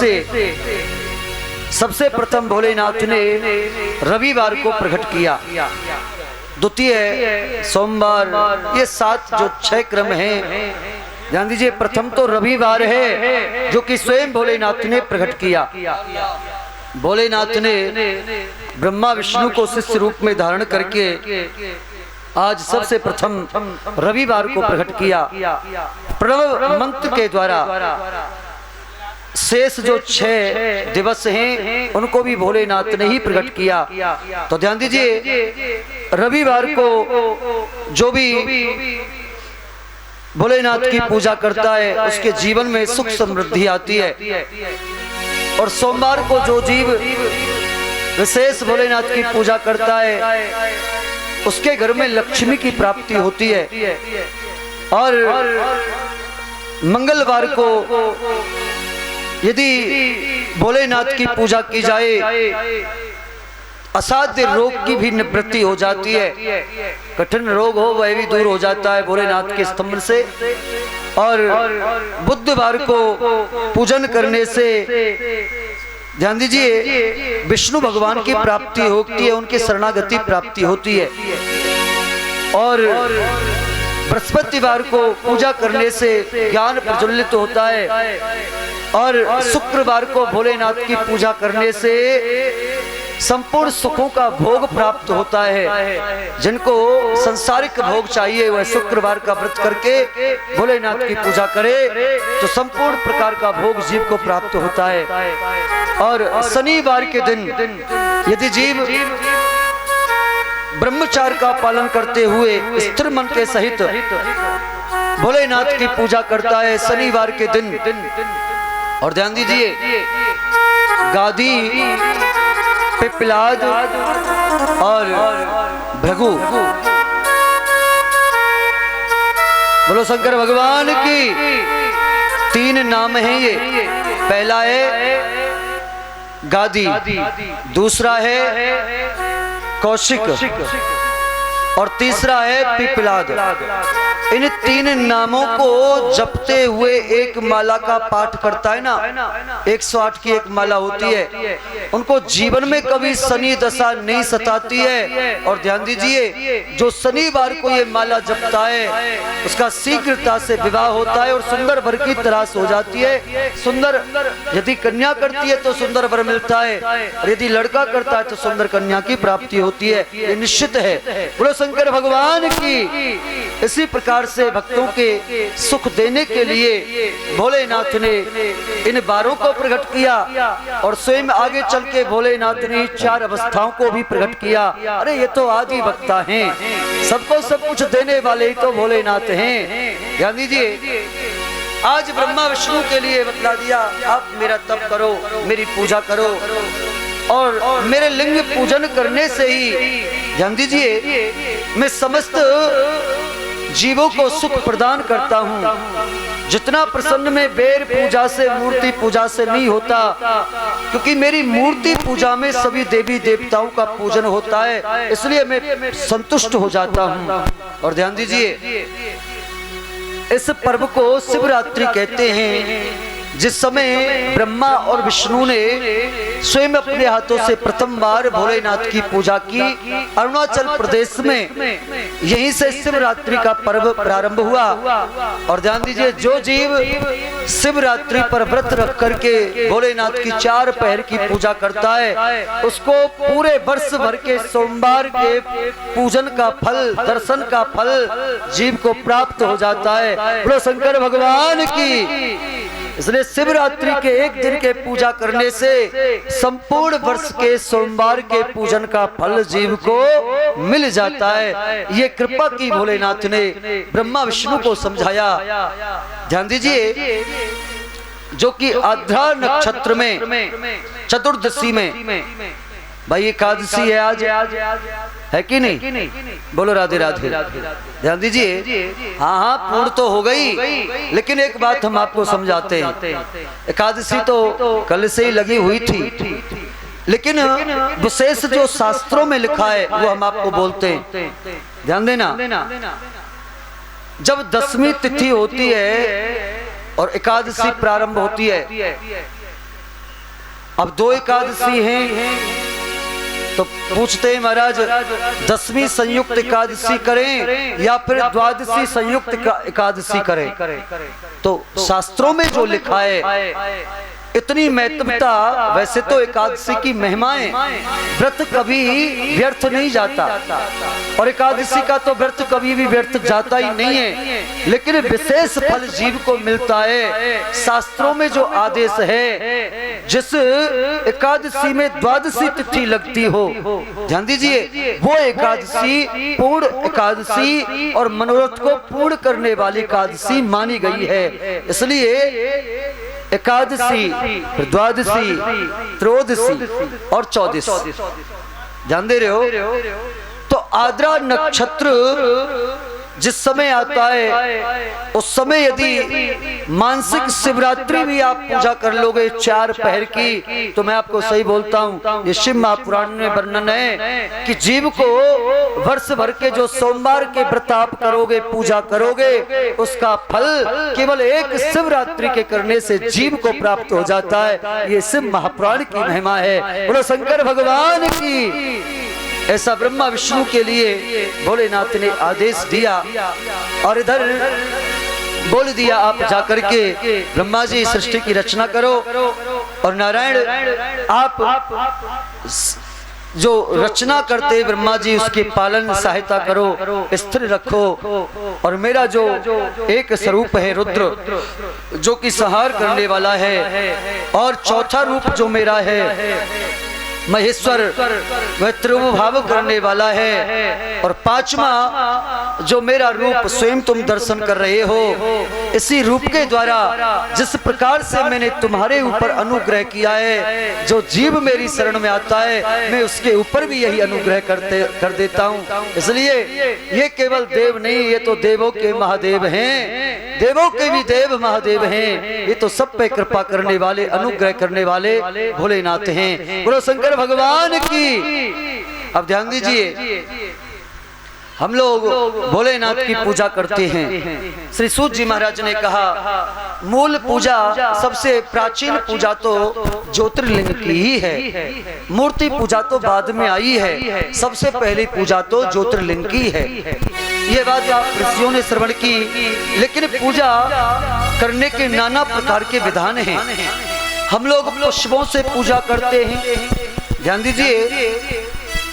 से सबसे प्रथम भोलेनाथ ने रविवार को प्रकट किया। द्वितीय सोमवार, ये 7 जो 6 क्रम हैं, ध्यान दीजिए। प्रथम तो रविवार है जो कि स्वयं भोलेनाथ ने प्रकट किया। भोलेनाथ ने ब्रह्मा विष्णु को शिष्य रूप में धारण करके आज सबसे प्रथम रविवार को प्रकट किया। प्रणव मंत्र के द्वारा शेष जो 6 दिवस हैं उनको भी भोलेनाथ ने ही प्रकट किया। तो ध्यान दीजिए, रविवार को जो भी भोलेनाथ की पूजा करता है उसके जीवन में सुख समृद्धि आती है। और सोमवार को जो जीव विशेष भोलेनाथ की पूजा करता है उसके घर में लक्ष्मी की प्राप्ति होती है। और मंगलवार को यदि भोलेनाथ की पूजा की जाए असाध्य रोग की भी निवृत्ति हो जाती है। कठिन रोग हो वह भी दूर हो जाता है भोलेनाथ के स्तंभ से। और बुधवार को पूजन करने से ध्यान दीजिए विष्णु भगवान की प्राप्ति होती है, उनकी शरणागति प्राप्ति होती है। और बृहस्पतिवार को पूजा करने से ज्ञान प्रज्वलित होता है। और शुक्रवार को भोलेनाथ की पूजा करने से संपूर्ण सुखों का भोग प्राप्त होता है। जिनको संसारिक भोग चाहिए वह शुक्रवार का व्रत करके भोलेनाथ की पूजा करे तो संपूर्ण प्रकार का भोग जीव को प्राप्त होता है। और शनिवार के दिन यदि जीव ब्रह्मचार्य का पालन करते हुए स्थिर मन के सहित भोलेनाथ की पूजा करता है शनिवार के दिन। और ध्यान दीजिए, गादी, पिपलाद और भृगु, बोलो शंकर भगवान की, 3 नाम हैं ये। पहला है गादी, दूसरा है कौशिक और तीसरा है पिपलाद। इन 3 नामों को जपते हुए एक माला का पाठ करता है ना, 108 की एक माला होती है, उनको जीवन में कभी शनि दशा नहीं सताती है। और ध्यान दीजिए, जो शनिवार को ये माला जपता है उसका शीघ्रता से विवाह होता है और सुंदर वर की तलाश हो जाती है। सुंदर यदि कन्या करती है तो सुंदर वर मिलता है, और यदि लड़का करता है तो सुंदर कन्या की प्राप्ति होती है, ये निश्चित है। बोलो शंकर भगवान की। इसी प्रकार से भक्तों के सुख देने के लिए भोलेनाथ ने इन बारों को प्रकट किया। और स्वयं आगे चल के भोलेनाथ ने 4 अवस्थाओं को भी प्रकट किया। अरे ये तो आदि वक्ता हैं, सबको सब कुछ देने वाले ही तो भोलेनाथ हैं। ध्यान दीजिए, आज ब्रह्मा विष्णु के लिए बतला दिया, आप मेरा तप करो, मेरी पूजा करो। और मेरे लिंग पूजन करने से ही ध्यान दीजिए मैं समस्त जीवों को सुख प्रदान करता हूँ। जितना प्रसन्न में बेर पूजा से, मूर्ति पूजा से नहीं होता, क्योंकि मेरी मूर्ति पूजा में सभी देवी देवताओं का पूजन होता है, इसलिए मैं संतुष्ट हो जाता हूँ। और ध्यान दीजिए, इस पर्व को शिवरात्रि कहते हैं, जिस समय ब्रह्मा और विष्णु ने स्वयं अपने हाथों से प्रथम बार भोलेनाथ की पूजा की। अरुणाचल प्रदेश में यहीं से शिवरात्रि का पर्व प्रारंभ हुआ। और ध्यान दीजिए, जो जीव शिवरात्रि पर व्रत रख करके भोलेनाथ की 4 पहर की पूजा करता है उसको पूरे वर्ष भर के सोमवार के पूजन का फल, दर्शन का फल जीव को प्राप्त हो जाता है। बोलो शंकर भगवान की। इसलिए शिवरात्रि के एक दिन के पूजा करने से संपूर्ण वर्ष के सोमवार के पूजन का फल जीव को मिल जाता है। ये कृपा की भोलेनाथ ने ब्रह्मा विष्णु को समझाया। ध्यान दीजिए, जो कि आद्रा नक्षत्र में चतुर्दशी में, भाई एकादशी है आज, है कि नहीं? बोलो राधे राधे। ध्यान दीजिए, हाँ पूर्ण तो हो गई, लेकिन एक बात हम आपको समझाते हैं। एकादशी तो कल से ही लगी हुई थी, लेकिन विशेष जो शास्त्रों में लिखा है वो हम आपको बोलते हैं। ध्यान देना, जब 10वीं तिथि होती है और एकादशी प्रारंभ होती है अब 2 एकादशी हैं, तो पूछते हैं महाराज 10वीं संयुक्त एकादशी करें या फिर द्वादशी संयुक्त एकादशी करें? तो शास्त्रों में जो लिखा है इतनी महत्वता, वैसे तो एकादशी की महिमाएं, व्रत कभी व्यर्थ नहीं जाता और एकादशी का तो व्रत कभी भी व्यर्थ जाता ही नहीं है, लेकिन विशेष फल जीव को मिलता है। शास्त्रों में जो आदेश है, जिस एकादशी में द्वादशी तिथि लगती हो, ध्यान दीजिए, वो एकादशी पूर्ण एकादशी और मनोरथ को पूर्ण करने वाली एकादशी मानी गई है। इसलिए एकादशी, द्वादशी, त्रयोदशी और चौदशी, ध्यान दे रहे हो? तो आद्रा नक्षत्र जिस समय आता है उस समय यदि मानसिक शिवरात्रि भी आप पूजा कर लोगे 4 पहर की, तो मैं आपको सही बोलता हूँ, ये शिव महापुराण में वर्णन है कि जीव को वर्ष भर के जो सोमवार के व्रत आप करोगे, पूजा करोगे, उसका फल केवल एक शिवरात्रि के करने से जीव को प्राप्त हो जाता है। ये शिव महापुराण की महिमा है। बोलो शंकर भगवान की। ऐसा ब्रह्मा विष्णु के लिए भोलेनाथ ने आदेश दिया और इधर बोल दिया आप जाकर के ब्रह्मा जी सृष्टि की रचना करो और नारायण आप जो रचना करते ब्रह्मा जी उसके पालन सहायता करो, स्थिर रखो। और मेरा जो एक स्वरूप है रुद्र, जो कि संहार करने वाला है, और चौथा रूप जो मेरा है महेश्वर, वह त्रिभुभाव करने वाला है, और 5वां जो मेरा रूप स्वयं तुम दर्शन कर रहे हो, इसी रूप के द्वारा जिस प्रकार से मैंने तुम्हारे ऊपर अनुग्रह किया है, जो जीव मेरी शरण में आता है मैं उसके ऊपर भी यही अनुग्रह कर देता हूँ। इसलिए ये केवल देव नहीं, ये तो देवों के महादेव हैं, देवों के भी देव महादेव हैं। ये तो सब पे कृपा करने वाले, अनुग्रह करने वाले भोलेनाथ हैं। बोलो शंकर भगवान की। अब ध्यान दीजिए, हम लोग भोलेनाथ की पूजा करते हैं। श्री सूत जी महाराज ने कहा मूल पूजा, सबसे प्राचीन पूजा तो ज्योतिर्लिंग की ही है, मूर्ति पूजा तो बाद में आई है, सबसे पहली पूजा तो ज्योतिर्लिंग की है। ये बात आप ऋषियों ने श्रवण की, लेकिन पूजा करने के नाना प्रकार के विधान हैं। हम लोग पुष्पों से पूजा करते हैं। ध्यान दीजिए,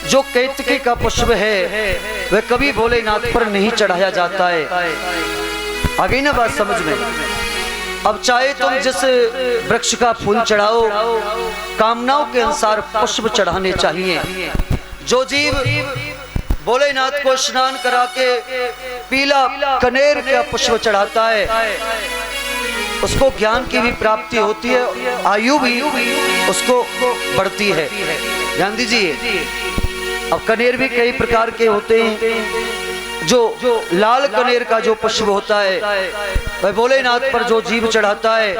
जो केतकी का पुष्प है वह कभी भोलेनाथ पर नहीं चढ़ाया जाता है। आ गई ना बात समझ में? अब चाहे तुम जिस वृक्ष का फूल चढ़ाओ, कामनाओं के अनुसार पुष्प चढ़ाने चाहिए। जो जीव भोलेनाथ को स्नान करा के पीला कनेर का पुष्प चढ़ाता है, उसको ज्ञान की भी प्राप्ति होती है, आयु भी उसको बढ़ती है। ध्यान दीजिए, अब कनेर भी कई प्रकार के होते हैं। जो लाल कनेर का जो पुष्प होता है वह भोलेनाथ पर जो जीव चढ़ाता है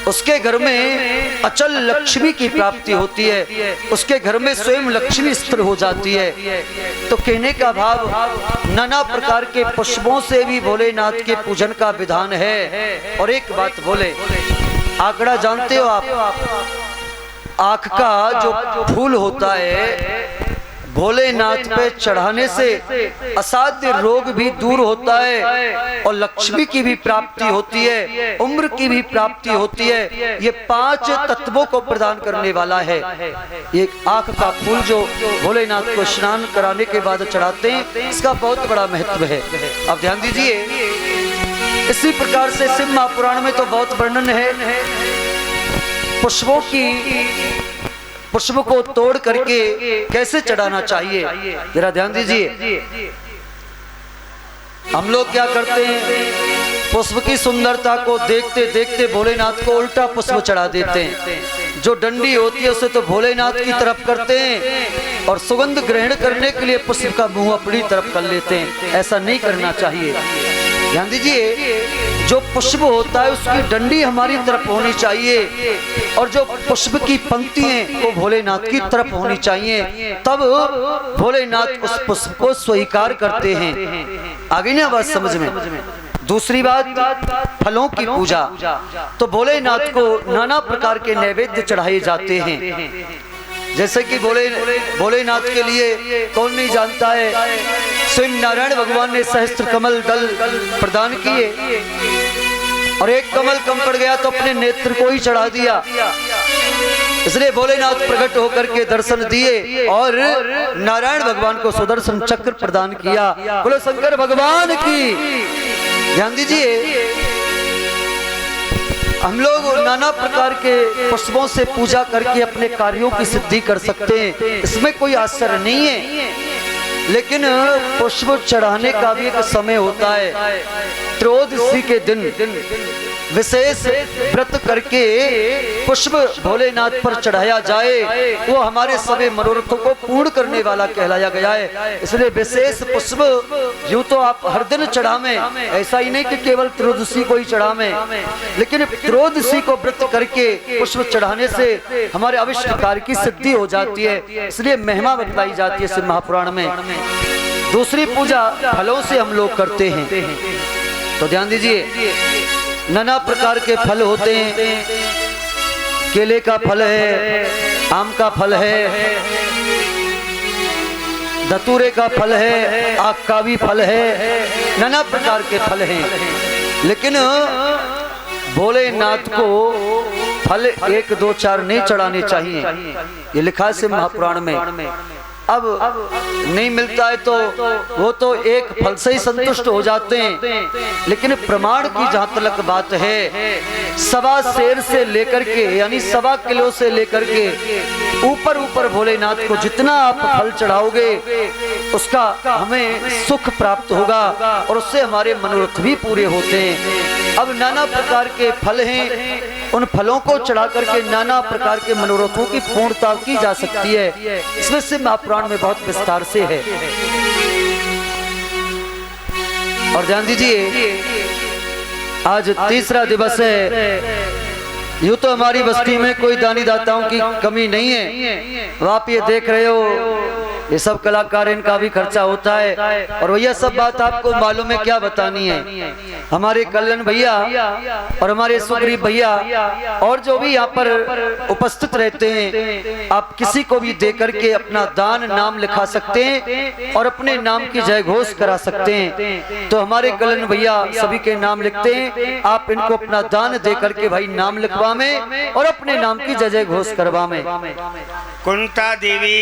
उसके घर में अचल लक्ष्मी की प्राप्ति होती है, उसके घर में स्वयं लक्ष्मी स्थिर हो जाती है। तो कहने का भाव, नाना प्रकार के पुष्पों से भी भोलेनाथ के पूजन का विधान है। और एक बात बोले, आंकड़ा जानते हो आप? आँख का जो फूल होता है भोलेनाथ पे चढ़ाने से असाध्य रोग भी दूर होता है और लक्ष्मी की भी प्राप्ति होती है, उम्र की भी प्राप्ति होती है। ये 5 तत्वों को प्रदान करने वाला है। ये आँख का फूल जो भोलेनाथ को स्नान कराने के बाद चढ़ाते हैं, इसका बहुत बड़ा महत्व है। अब ध्यान दीजिए, इसी प्रकार से शिव महापुराण में तो बहुत वर्णन है पुष्पों की, पुष्प को तोड़ करके कैसे चढ़ाना चाहिए। जरा ध्यान दीजिए, हम लोग क्या करते हैं, पुष्प की सुंदरता को देखते देखते भोलेनाथ को उल्टा पुष्प चढ़ा देते हैं। जो डंडी होती है उसे तो भोलेनाथ की तरफ करते हैं और सुगंध ग्रहण करने के लिए पुष्प का मुंह अपनी तरफ कर लेते हैं। ऐसा नहीं करना चाहिए। ध्यान दीजिए, जो पुष्प होता है उसकी डंडी हमारी तरफ होनी चाहिए और जो पुष्प की पंक्ति है वो भोलेनाथ की तरफ होनी चाहिए, तब भोलेनाथ उस पुष्प को स्वीकार करते हैं। आगे ना बात समझ में? दूसरी बात फलों की पूजा। तो भोलेनाथ को नाना प्रकार के नैवेद्य चढ़ाए जाते हैं। जैसे कि भोलेनाथ के लिए कौन नहीं जानता है, स्वयं नारायण भगवान ने सहस्त्र कमल दल प्रदान किए और एक कमल कम पड़ गया तो अपने नेत्र को ही चढ़ा दिया। इसलिए भोलेनाथ प्रकट होकर के दर्शन दिए और नारायण भगवान को सुदर्शन चक्र प्रदान किया। बोलो शंकर भगवान की। ध्यान दीजिए, हम लोग नाना प्रकार के पुष्पों से पूजा करके अपने कार्यों की सिद्धि कर सकते हैं, इसमें कोई आश्चर्य नहीं है। लेकिन पुष्प चढ़ाने का भी एक समय होता है। त्रयोदशी के दिन विशेष व्रत करके पुष्प भोलेनाथ पर चढ़ाया जाए, वो हमारे सभी मनोरथों को पूर्ण करने वाला कहलाया गया है। इसलिए विशेष पुष्प यूं तो आप हर दिन चढ़ावें, ऐसा ही नहीं कि केवल त्रयोदशी को ही चढ़ावें, लेकिन त्रयोदशी को व्रत करके पुष्प चढ़ाने से हमारे अविष्ट कार्य की सिद्धि हो जाती है। इसलिए महिमा बतलाई जाती है शिव महापुराण में। दूसरी पूजा फलों से हम लोग करते हैं। तो ध्यान दीजिए, नाना प्रकार के फल होते हैं। केले का फल है, आम का फल है, धतूरे का फल है, आक का भी फल है, नाना प्रकार के फल हैं। लेकिन भोलेनाथ को फल 1 2 4 नहीं चढ़ाने चाहिए, ये लिखा है शिव महापुराण में। अब नहीं मिलता है तो वो तो एक फल से ही संतुष्ट हो जाते हैं। लेकिन प्रमाण की जहां तक बात है, 1.25 सेर से लेकर के यानी 1.25 किलो से लेकर के ऊपर भोलेनाथ को जितना आप फल चढ़ाओगे उसका हमें सुख प्राप्त होगा और उससे हमारे मनोरथ भी पूरे होते हैं। अब नाना प्रकार के फल हैं, उन फलों को चढ़ा करके नाना प्रकार के मनोरथों की पूर्णता की जा सकती है। इसमें से महापुराण में बहुत विस्तार से है। और ध्यान दीजिए, आज तीसरा दिवस है। यूं तो हमारी बस्ती में कोई दानी दाताओं की कमी नहीं है। आप ये देख रहे हो, ये सब कलाकार, इनका भी खर्चा होता है। और भैया सब बात आपको मालूम है, क्या बतानी है। हमारे कल्याण भैया और हमारे सुग्रीव भैया और जो भी यहाँ पर उपस्थित रहते हैं, आप किसी को भी दे करके अपना दान नाम लिखा सकते हैं और अपने नाम की जय घोष करा सकते हैं। तो हमारे कल्याण भैया सभी के नाम लिखते हैं, आप इनको अपना दान दे करके भाई नाम लिखवा में और अपने नाम की जय घोष करवा में। कुंता देवी